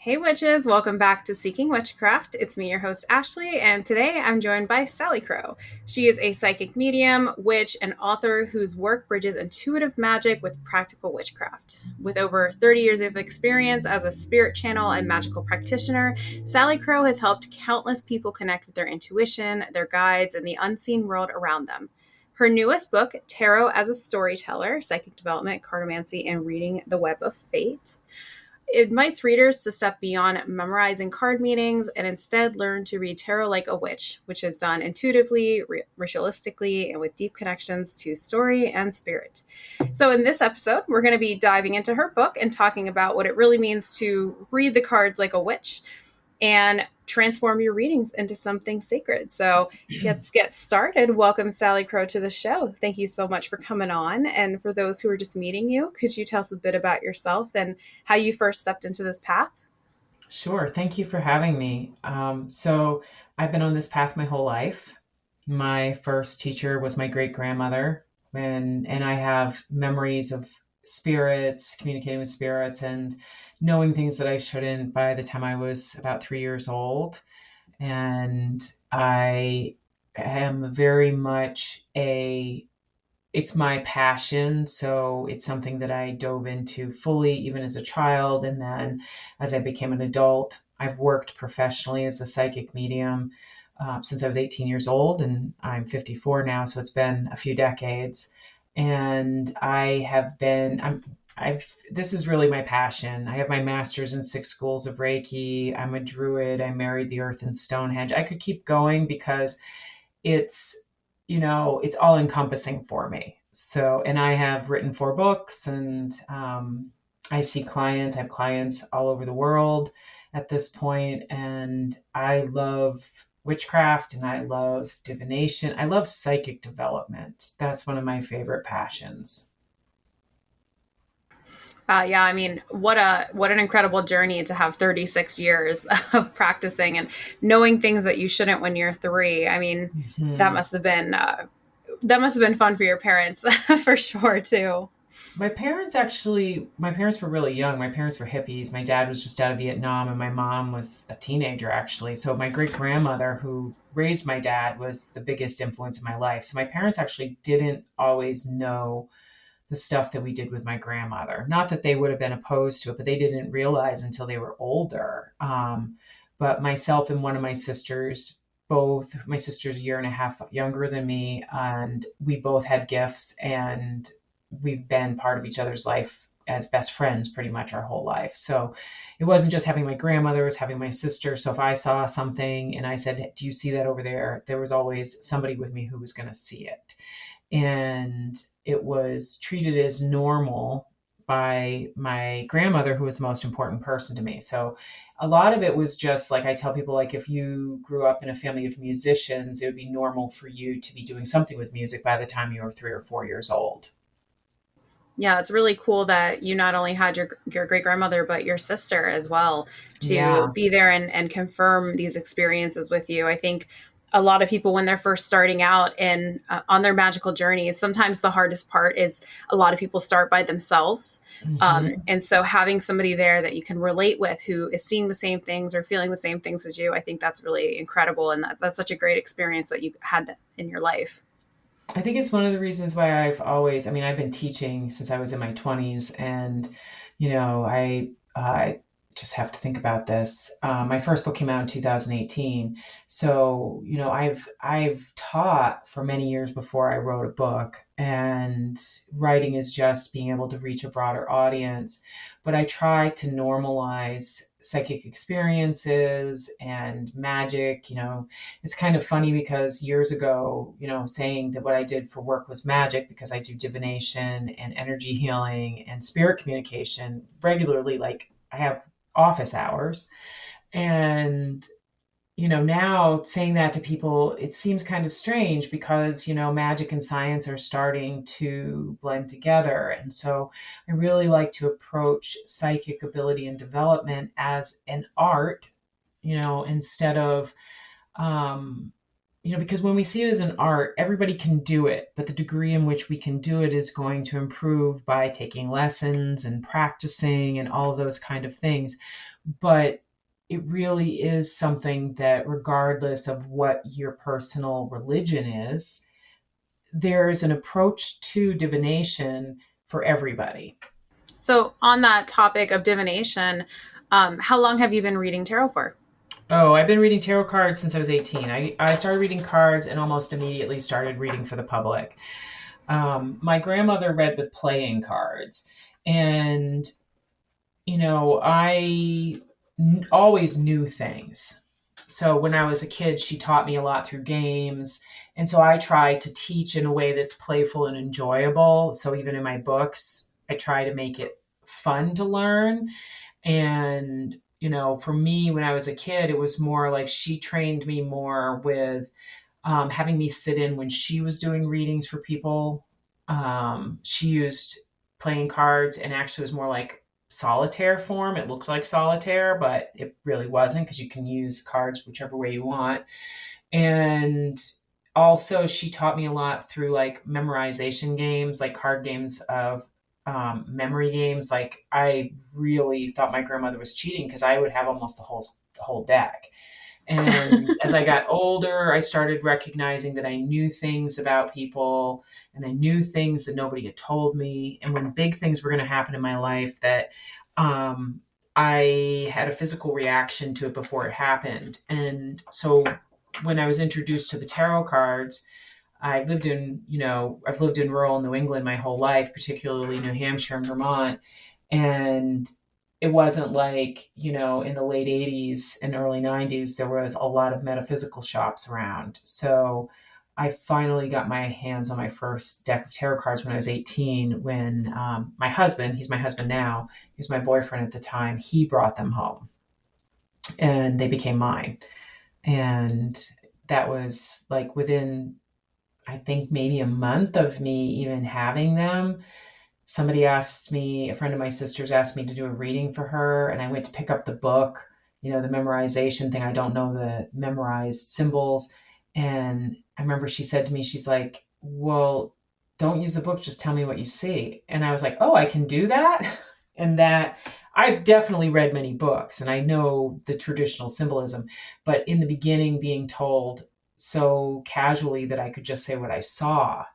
Hey witches, welcome back to Seeking Witchcraft. It's me, your host Ashley, and today I'm joined by Salicrow. She is a psychic medium, witch, and author whose work bridges intuitive magic with practical witchcraft. With over 30 years of experience as a spirit channel and magical practitioner, Salicrow has helped countless people connect with their intuition, their guides, and the unseen world around them. Her newest book, Tarot as a Storyteller, Psychic Development, Cartomancy, and Reading the Web of Fate, it invites readers to step beyond memorizing card meanings and instead learn to read tarot like a witch, which is done intuitively, ritualistically, and with deep connections to story and spirit. So, in this episode, we're going to be diving into her book and talking about what it really means to read the cards like a witch and transform your readings into something sacred. So let's get started. Welcome, Salicrow, to the show. Thank you so much for coming on. And for those who are just meeting you, could you tell us a bit about yourself and how you first stepped into this path? Sure. Thank you for having me. So I've been on this path my whole life. My first teacher was my great grandmother, and I have memories of spirits, communicating with spirits, and knowing things that I shouldn't by the time I was about 3 years old. And I am very much it's my passion. So it's something that I dove into fully, even as a child. And then as I became an adult, I've worked professionally as a psychic medium since I was 18 years old, and I'm 54 now. So it's been a few decades. And this is really my passion. I have my master's in 6 schools of Reiki. I'm a druid. I married the earth in Stonehenge. I could keep going because it's it's all encompassing for me. So, and I have written 4 books, and I have clients all over the world at this point, and I love witchcraft and I love divination. I love psychic development. That's one of my favorite passions. Yeah, I mean, what an incredible journey to have 36 years of practicing and knowing things that you shouldn't when you're three. I mean, that Mhm. must have been that must have been fun for your parents for sure too. My parents were really young. My parents were hippies. My dad was just out of Vietnam, and my mom was a teenager, actually. So my great grandmother, who raised my dad, was the biggest influence in my life. So my parents actually didn't always know the stuff that we did with my grandmother. Not that they would have been opposed to it, but they didn't realize until they were older. But myself and one of my sisters, both my sister's a year and a half younger than me, and we both had gifts, and we've been part of each other's life as best friends pretty much our whole life. So it wasn't just having my grandmother, it was having my sister. So if I saw something and I said, "Do you see that over there?" There was always somebody with me who was going to see it. And it was treated as normal by my grandmother, who was the most important person to me. So a lot of it was just like I tell people, like, if you grew up in a family of musicians, it would be normal for you to be doing something with music by the time you were 3 or 4 years old. Yeah, it's really cool that you not only had your great grandmother, but your sister as well to Yeah. be there and confirm these experiences with you. I think a lot of people, when they're first starting out in on their magical journeys, sometimes the hardest part is a lot of people start by themselves, Hmm. and so having somebody there that you can relate with who is seeing the same things or feeling the same things as you, I think that's really incredible, and that's such a great experience that you had in your life. I think it's one of the reasons why I've been teaching since I was in my 20s. And, I just have to think about this. My first book came out in 2018. So, I've taught for many years before I wrote a book, and writing is just being able to reach a broader audience. But I try to normalize psychic experiences and magic. It's kind of funny because years ago, saying that what I did for work was magic, because I do divination and energy healing and spirit communication regularly, like I have office hours. And, now saying that to people, it seems kind of strange because, magic and science are starting to blend together. And so I really like to approach psychic ability and development as an art, instead of, um, because when we see it as an art, everybody can do it, but the degree in which we can do it is going to improve by taking lessons and practicing and all of those kind of things. But it really is something that, regardless of what your personal religion is, there's an approach to divination for everybody. So, on that topic of divination, how long have you been reading tarot for? Oh, I've been reading tarot cards since I was 18. I started reading cards and almost immediately started reading for the public. My grandmother read with playing cards. And, always knew things. So when I was a kid, she taught me a lot through games. And so I try to teach in a way that's playful and enjoyable. So even in my books, I try to make it fun to learn. And, for me, when I was a kid, it was more like she trained me more with having me sit in when she was doing readings for people. She used playing cards and actually was more like solitaire form. It looked like solitaire, but it really wasn't because you can use cards whichever way you want. And also, she taught me a lot through like memorization games, like card games of memory games. Like I really thought my grandmother was cheating because I would have almost the whole deck. And as I got older, I started recognizing that I knew things about people and I knew things that nobody had told me. And when big things were going to happen in my life, that I had a physical reaction to it before it happened. And so when I was introduced to the tarot cards, I've lived in rural New England my whole life, particularly New Hampshire and Vermont. And it wasn't like, in the late 80s and early 90s, there was a lot of metaphysical shops around. So I finally got my hands on my first deck of tarot cards when I was 18, when my husband, he's my husband now, he was my boyfriend at the time, he brought them home and they became mine. And that was like within, I think, maybe a month of me even having them. A friend of my sister's asked me to do a reading for her, and I went to pick up the book, the memorization thing. I don't know the memorized symbols. And I remember she said to me, she's like, well, don't use the book, just tell me what you see. And I was like, oh, I can do that? And that I've definitely read many books and I know the traditional symbolism, but in the beginning, being told so casually that I could just say what I saw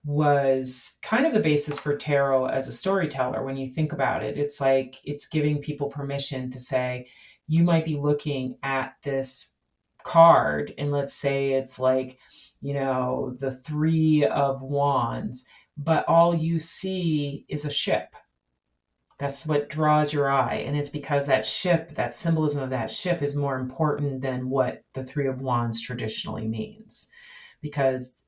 was kind of the basis for tarot as a storyteller. When you think about it, it's like it's giving people permission to say, you might be looking at this card, and let's say it's like, the Three of Wands, but all you see is a ship. That's what draws your eye. And it's because that ship, that symbolism of that ship, is more important than what the Three of Wands traditionally means. Because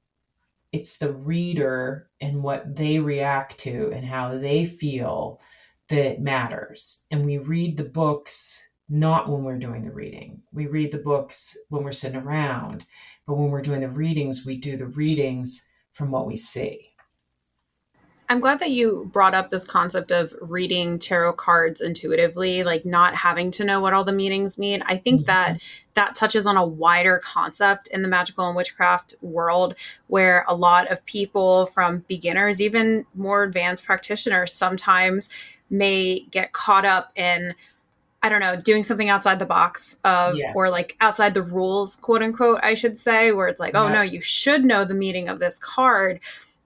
it's the reader and what they react to and how they feel that matters. And we read the books not when we're doing the reading. We read the books when we're sitting around, but when we're doing the readings, we do the readings from what we see. I'm glad that you brought up this concept of reading tarot cards intuitively, like not having to know what all the meanings mean. I think Mhm. that that touches on a wider concept in the magical and witchcraft world where a lot of people, from beginners, even more advanced practitioners, sometimes may get caught up in, I don't know, doing something outside the box of, or Yes. like outside the rules, quote unquote, I should say, where it's like, oh no, Yep. you should know the meaning of this card.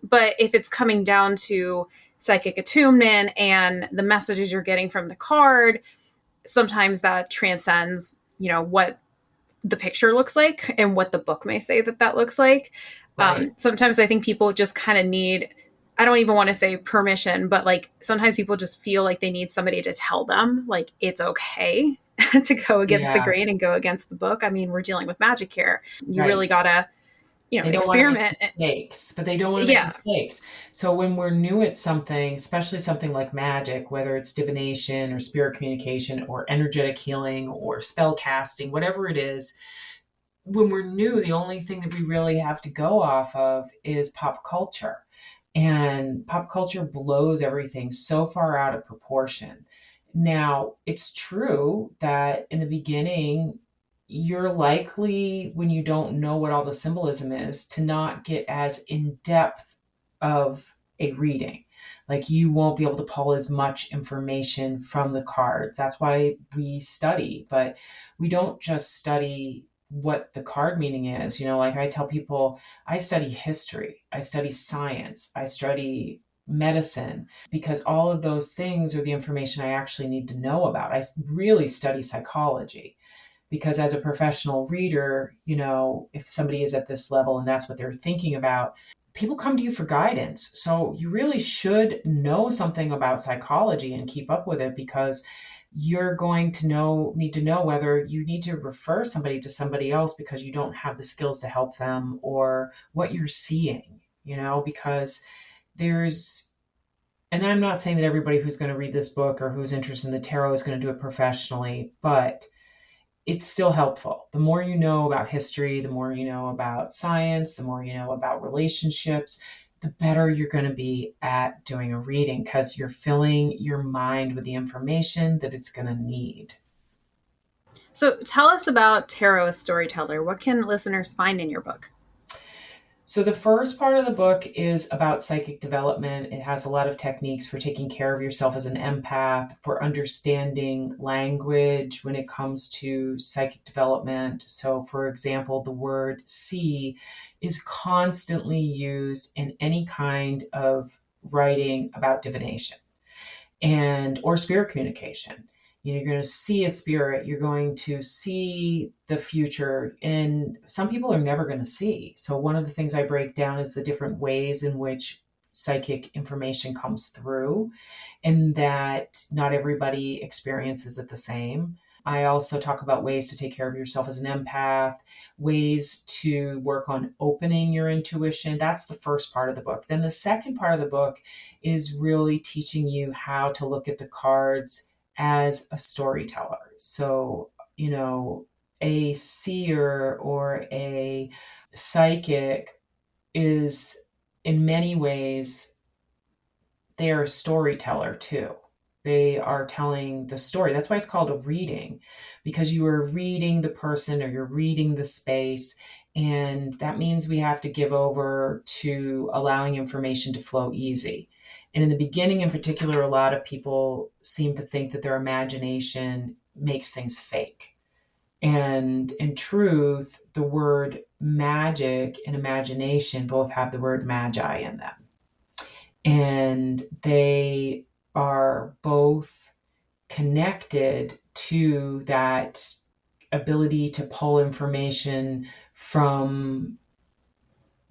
But if it's coming down to psychic attunement and the messages you're getting from the card, sometimes that transcends, what the picture looks like and what the book may say that that looks like. Right. Sometimes I think people just kind of need, I don't even want to say permission, but like sometimes people just feel like they need somebody to tell them like it's okay to go against the Yeah. grain and go against the book. I mean, we're dealing with magic here. You really Right. gotta, They don't want to make experiment. mistakes, but they don't want to make Yeah. mistakes. So when we're new at something, especially something like magic, whether it's divination or spirit communication or energetic healing or spell casting, whatever it is, when we're new, the only thing that we really have to go off of is pop culture. And pop culture blows everything so far out of proportion. Now, it's true that in the beginning, you're likely, when you don't know what all the symbolism is, to not get as in depth of a reading. Like, you won't be able to pull as much information from the cards. That's why we study, but we don't just study what the card meaning is. Like I tell people, I study history, I study science, I study medicine, because all of those things are the information I actually need to know about. I really study psychology, because as a professional reader, if somebody is at this level and that's what they're thinking about, people come to you for guidance. So you really should know something about psychology and keep up with it, because you're going to need to know whether you need to refer somebody to somebody else because you don't have the skills to help them, or what you're seeing, because there's, and I'm not saying that everybody who's going to read this book or who's interested in the tarot is going to do it professionally, but it's still helpful. The more you know about history, the more you know about science, the more you know about relationships, the better you're going to be at doing a reading, because you're filling your mind with the information that it's going to need. So tell us about Tarot Storyteller. What can listeners find in your book? So the first part of the book is about psychic development. It has a lot of techniques for taking care of yourself as an empath, for understanding language when it comes to psychic development. So, for example, the word see is constantly used in any kind of writing about divination and or spirit communication. You're going to see a spirit, you're going to see the future, and some people are never going to see. So one of the things I break down is the different ways in which psychic information comes through, and that not everybody experiences it the same. I also talk about ways to take care of yourself as an empath, ways to work on opening your intuition. That's the first part of the book. Then the second part of the book is really teaching you how to look at the cards as a storyteller. So, a seer or a psychic is, in many ways, they are a storyteller too. They are telling the story. That's why it's called a reading, because you are reading the person or you're reading the space. And that means we have to give over to allowing information to flow easy. And in the beginning, in particular, a lot of people seem to think that their imagination makes things fake. And in truth, the word magic and imagination both have the word magi in them, and they are both connected to that ability to pull information from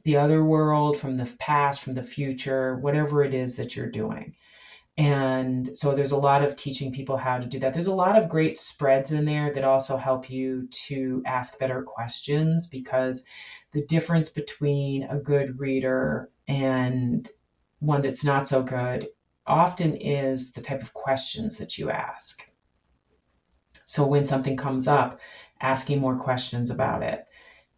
the other world, from the past, from the future, whatever it is that you're doing. And so there's a lot of teaching people how to do that. There's a lot of great spreads in there that also help you to ask better questions, because the difference between a good reader and one that's not so good often is the type of questions that you ask. So when something comes up, asking more questions about it.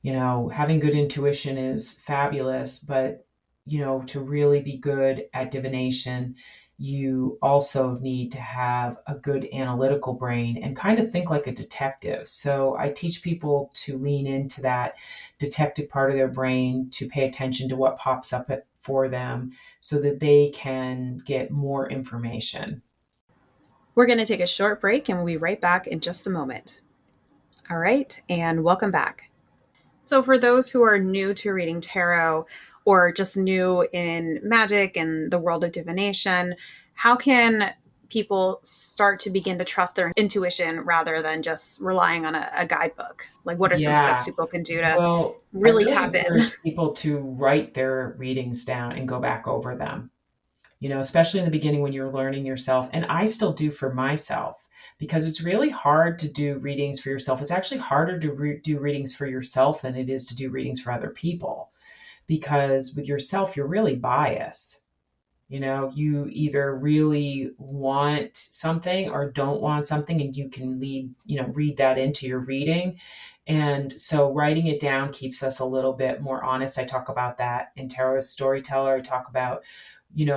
Having good intuition is fabulous, but, to really be good at divination, you also need to have a good analytical brain and kind of think like a detective. So I teach people to lean into that detective part of their brain, to pay attention to what pops up for them so that they can get more information. We're going to take a short break and we'll be right back in just a moment. All right, and welcome back. So, for those who are new to reading tarot or just new in magic and the world of divination, how can people start to begin to trust their intuition rather than just relying on a guidebook? Like, what are some steps Yeah. people can do to Well, I really really tap in? encourage people to write their readings down and go back over them, especially in the beginning when you're learning yourself. And I still do for myself, because it's really hard to do readings for yourself. It's actually harder to do readings for yourself than it is to do readings for other people, because with yourself, you're really biased. You either really want something or don't want something, and you can read that into your reading. And so writing it down keeps us a little bit more honest. I talk about that in Tarot Storyteller. I talk about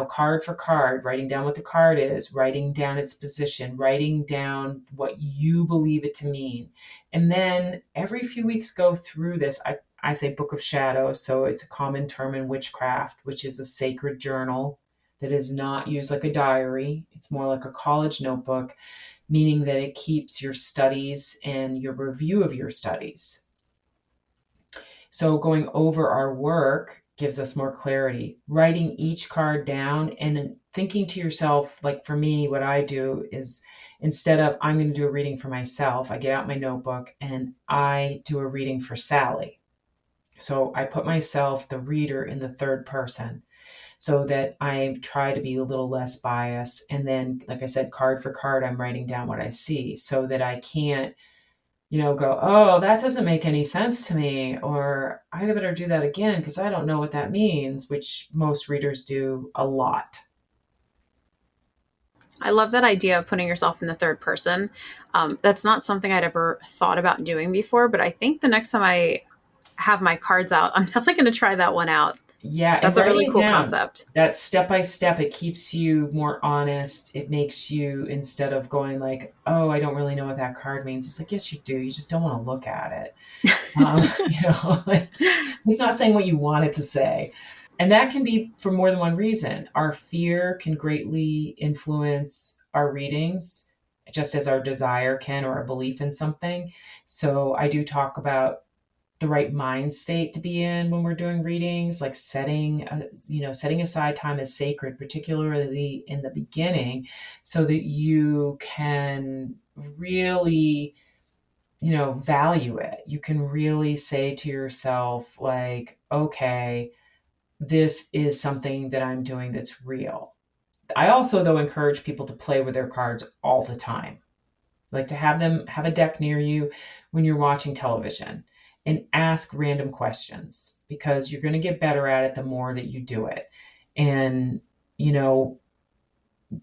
card for card, writing down what the card is, writing down its position, writing down what you believe it to mean. And then every few weeks go through this. I say Book of Shadows, so it's a common term in witchcraft, which is a sacred journal that is not used like a diary. It's more like a college notebook, meaning that it keeps your studies and your review of your studies. So going over our work gives us more clarity. Writing each card down and thinking to yourself, like for me, what I do is instead of I'm going to do a reading for myself, I get out my notebook and I do a reading for Sally. So I put myself, the reader, in the third person so that I try to be a little less biased. And then, like I said, card for card, I'm writing down what I see so that I can't go, oh, that doesn't make any sense to me, or I better do that again because I don't know what that means, which most readers do a lot. I love that idea of putting yourself in the third person. That's not something I'd ever thought about doing before, but I think the next time I have my cards out, I'm definitely going to try that one out. Yeah, and That's a writing really it cool down, concept. that step by step, it keeps you more honest. It makes you, instead of going like, oh, I don't really know what that card means, it's like, yes, you do. You just don't want to look at it. Like, it's not saying what you want it to say. And that can be for more than one reason. Our fear can greatly influence our readings, just as our desire can, or our belief in something. So I do talk about the right mind state to be in when we're doing readings, like setting aside time as sacred, particularly in the beginning, so that you can really value it. You can really say to yourself, like, okay, this is something that I'm doing that's real. I also, though, encourage people to play with their cards all the time, like to have them have a deck near you when you're watching television and ask random questions because you're going to get better at it the more that you do it. And,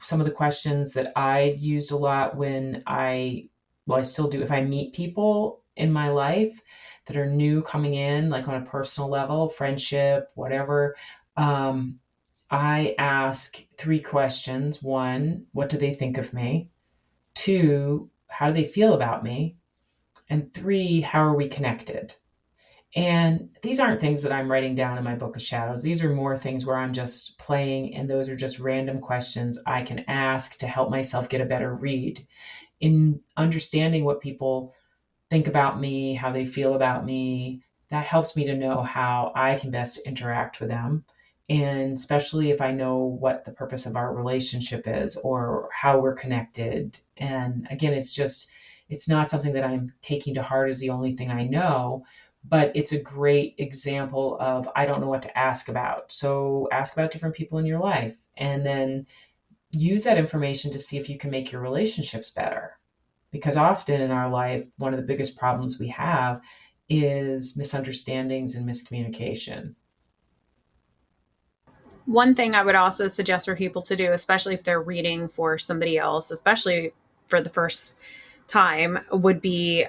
some of the questions that I used a lot I still do if I meet people in my life that are new coming in, like on a personal level, friendship, whatever. I ask three questions. One, what do they think of me? Two, how do they feel about me? And three, how are we connected? And these aren't things that I'm writing down in my book of shadows. These are more things where I'm just playing, and those are just random questions I can ask to help myself get a better read in understanding what people think about me, how they feel about me. That helps me to know how I can best interact with them. And especially if I know what the purpose of our relationship is or how we're connected. And again, it's not something that I'm taking to heart as the only thing I know, but it's a great example of I don't know what to ask about. So ask about different people in your life and then use that information to see if you can make your relationships better. Because often in our life, one of the biggest problems we have is misunderstandings and miscommunication. One thing I would also suggest for people to do, especially if they're reading for somebody else, especially for the first time, would be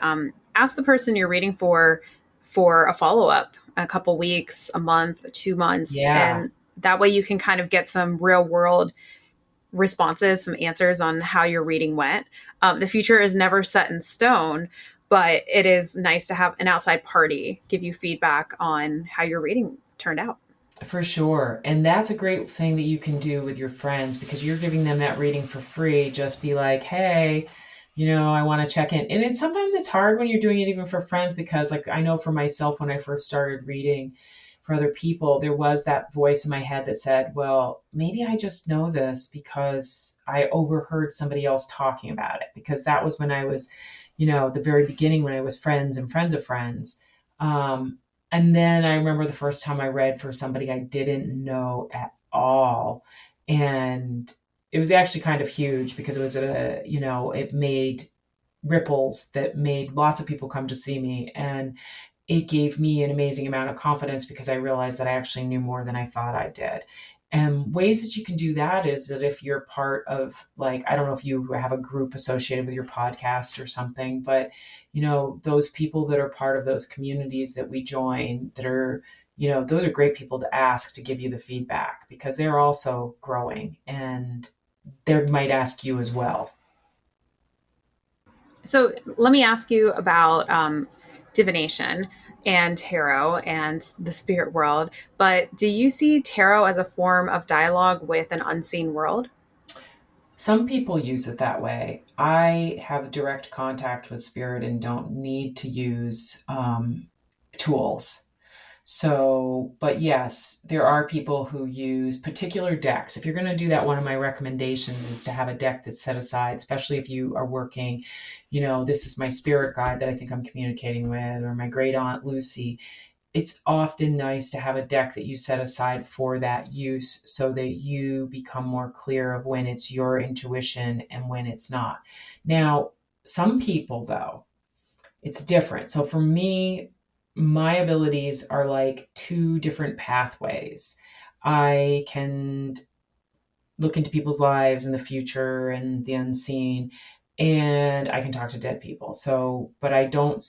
ask the person you're reading for a follow up, a couple weeks, a month, 2 months, Yeah, and that way you can kind of get some real world responses, some answers on how your reading went. The future is never set in stone, but it is nice to have an outside party give you feedback on how your reading turned out. for sure. And that's a great thing that you can do with your friends because you're giving them that reading for free. Just be like, hey, I want to check in. And sometimes it's hard when you're doing it even for friends because like I know for myself when I first started reading for other people, there was that voice in my head that said, well, maybe I just know this because I overheard somebody else talking about it. Because that was when I was, the very beginning when I was friends and friends of friends. Um, and then I remember the first time I read for somebody I didn't know at all. And it was actually kind of huge because it was it made ripples that made lots of people come to see me. And it gave me an amazing amount of confidence because I realized that I actually knew more than I thought I did. And ways that you can do that is that if you're part of, like, I don't know if you have a group associated with your podcast or something, but those people that are part of those communities that we join that are those are great people to ask to give you the feedback because they're also growing and they might ask you as well. So let me ask you about divination and tarot and the spirit world. But do you see tarot as a form of dialogue with an unseen world? Some people use it that way. I have direct contact with spirit and don't need to use tools. So, but yes, there are people who use particular decks. If you're going to do that, one of my recommendations is to have a deck that's set aside, especially if you are working, this is my spirit guide that I think I'm communicating with, or my great aunt Lucy. It's often nice to have a deck that you set aside for that use so that you become more clear of when it's your intuition and when it's not. Now, some people, though, it's different. So for me, my abilities are like two different pathways. I can look into people's lives in the future and the unseen, and I can talk to dead people. So, but I don't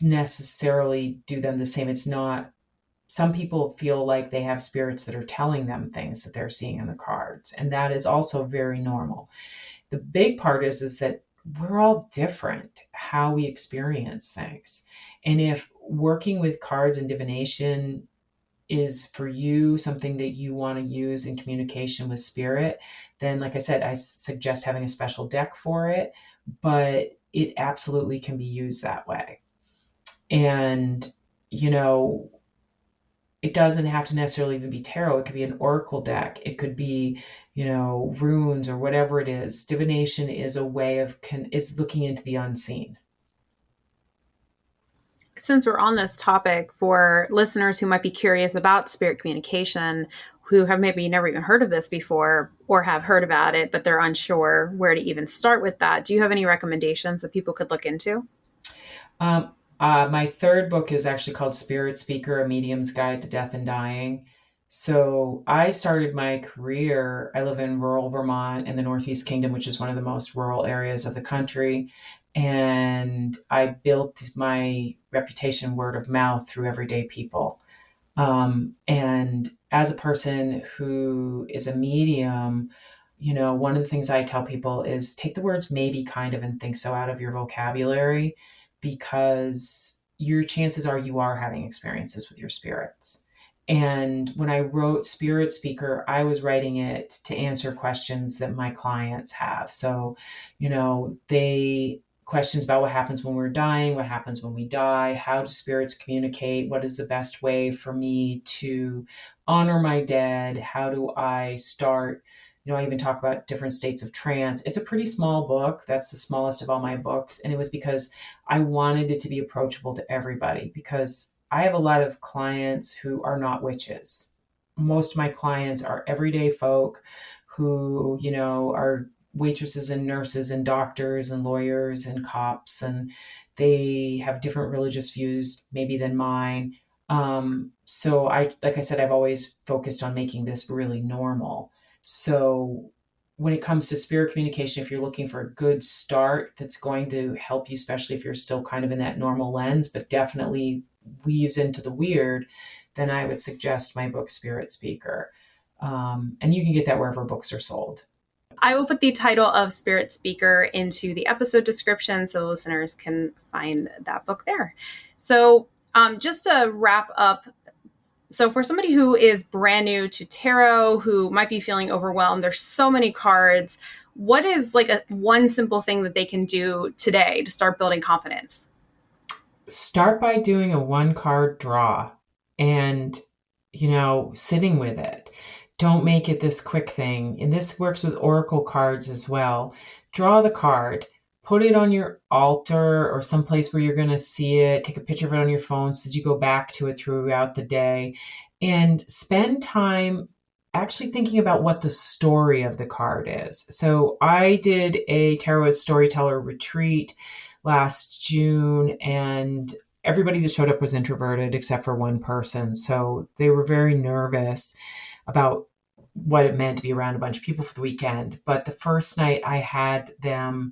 necessarily do them the same. It's not, some people feel like they have spirits that are telling them things that they're seeing in the cards, and that is also very normal. The big part is that we're all different how we experience things. And if working with cards and divination is for you something that you want to use in communication with spirit, then like I said, I suggest having a special deck for it, but it absolutely can be used that way. And you know, it doesn't have to necessarily even be tarot. It could be an oracle deck. It could be, runes or whatever it is. Divination is a way of is looking into the unseen. Since we're on this topic, for listeners who might be curious about spirit communication, who have maybe never even heard of this before or have heard about it, but they're unsure where to even start with that, do you have any recommendations that people could look into? My third book is actually called Spirit Speaker, A Medium's Guide to Death and Dying. So I started my career, I live in rural Vermont in the Northeast Kingdom, which is one of the most rural areas of the country. And I built my reputation word of mouth through everyday people. And as a person who is a medium, one of the things I tell people is take the words maybe, kind of, and think so out of your vocabulary because your chances are you are having experiences with your spirits. And when I wrote Spirit Speaker, I was writing it to answer questions that my clients have. So, they questions about what happens when we're dying, what happens when we die, how do spirits communicate, what is the best way for me to honor my dead, how do I start, I even talk about different states of trance. It's a pretty small book. That's the smallest of all my books. And it was because I wanted it to be approachable to everybody because I have a lot of clients who are not witches. Most of my clients are everyday folk who, are waitresses and nurses and doctors and lawyers and cops, and they have different religious views maybe than mine. So like I said, I've always focused on making this really normal. So when it comes to spirit communication, if you're looking for a good start that's going to help you, especially if you're still kind of in that normal lens, but definitely weaves into the weird, then I would suggest my book, Spirit Speaker. And you can get that wherever books are sold. I will put the title of Spirit Speaker into the episode description so listeners can find that book there. So, just to wrap up, so for somebody who is brand new to tarot, who might be feeling overwhelmed, there's so many cards. What is like one simple thing that they can do today to start building confidence? Start by doing a one card draw and, sitting with it. Don't make it this quick thing. And this works with oracle cards as well. Draw the card, put it on your altar or someplace where you're going to see it. Take a picture of it on your phone so that you go back to it throughout the day and spend time actually thinking about what the story of the card is. So I did a tarot storyteller retreat last June, and everybody that showed up was introverted except for one person. So they were very nervous about what it meant to be around a bunch of people for the weekend. But the first night I had them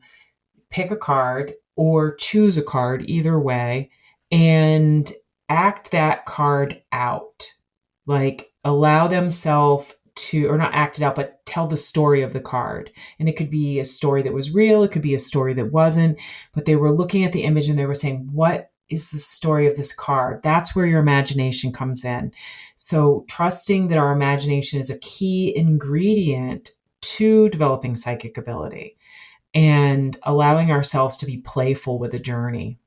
pick a card or choose a card, either way, and act that card out. Like allow themselves to, or not act it out, but tell the story of the card. And it could be a story that was real, it could be a story that wasn't, but they were looking at the image and they were saying, what is the story of this card? That's where your imagination comes in. So trusting that our imagination is a key ingredient to developing psychic ability and allowing ourselves to be playful with the journey.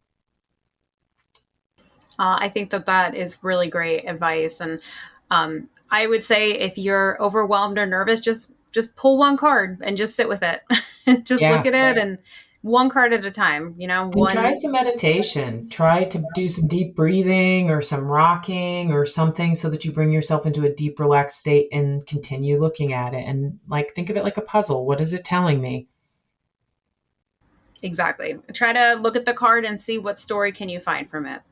I think that that is really great advice. And I would say if you're overwhelmed or nervous, just pull one card and just sit with it and just look Yeah. at it and one card at a time, And try one. some meditation. Try to do some deep breathing or some rocking or something so that you bring yourself into a deep, relaxed state and continue looking at it. And like, think of it like a puzzle. What is it telling me? Exactly. Try to look at the card and see what story can you find from it.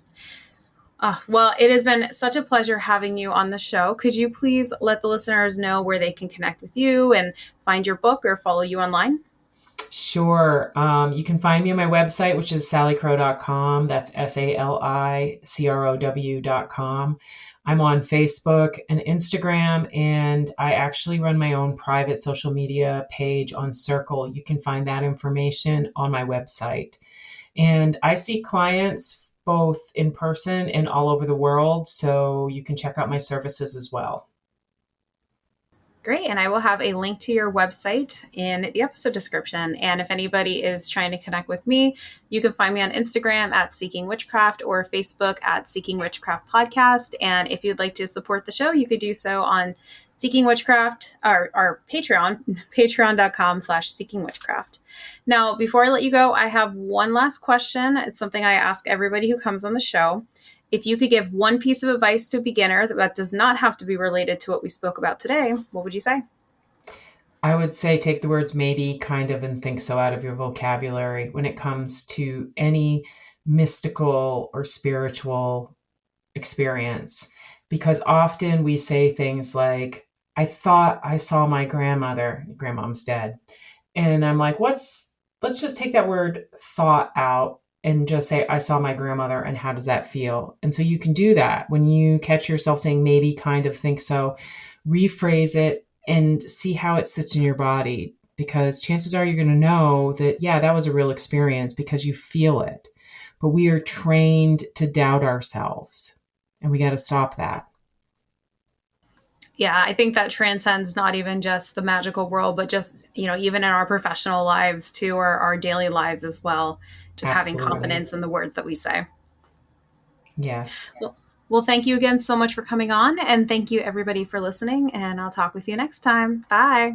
Well, it has been such a pleasure having you on the show. Could you please let the listeners know where they can connect with you and find your book or follow you online? Sure. You can find me on my website, which is salicrow.com. That's SALICROW.com. I'm on Facebook and Instagram, and I actually run my own private social media page on Circle. You can find that information on my website. And I see clients both in person and all over the world, so you can check out my services as well. Great. And I will have a link to your website in the episode description. And if anybody is trying to connect with me, you can find me on Instagram at Seeking Witchcraft or Facebook at Seeking Witchcraft Podcast. And if you'd like to support the show, you could do so on Seeking Witchcraft, our Patreon, patreon.com/Seeking Witchcraft. Now, before I let you go, I have one last question. It's something I ask everybody who comes on the show. If you could give one piece of advice to a beginner that does not have to be related to what we spoke about today, what would you say? I would say take the words maybe, kind of, and think so out of your vocabulary when it comes to any mystical or spiritual experience. Because often we say things like, I thought I saw my grandmother, grandmom's dead. And I'm like, let's just take that word thought out and just say, I saw my grandmother, and how does that feel? And so you can do that when you catch yourself saying maybe, kind of, think so, rephrase it and see how it sits in your body. Because chances are you're going to know that, yeah, that was a real experience because you feel it. But we are trained to doubt ourselves, and we got to stop that. Yeah, I think that transcends not even just the magical world, but just, even in our professional lives too, or our daily lives as well. Just having Absolutely. confidence in the words that we say. Yes. Well, thank you again so much for coming on. And thank you, everybody, for listening. And I'll talk with you next time. Bye.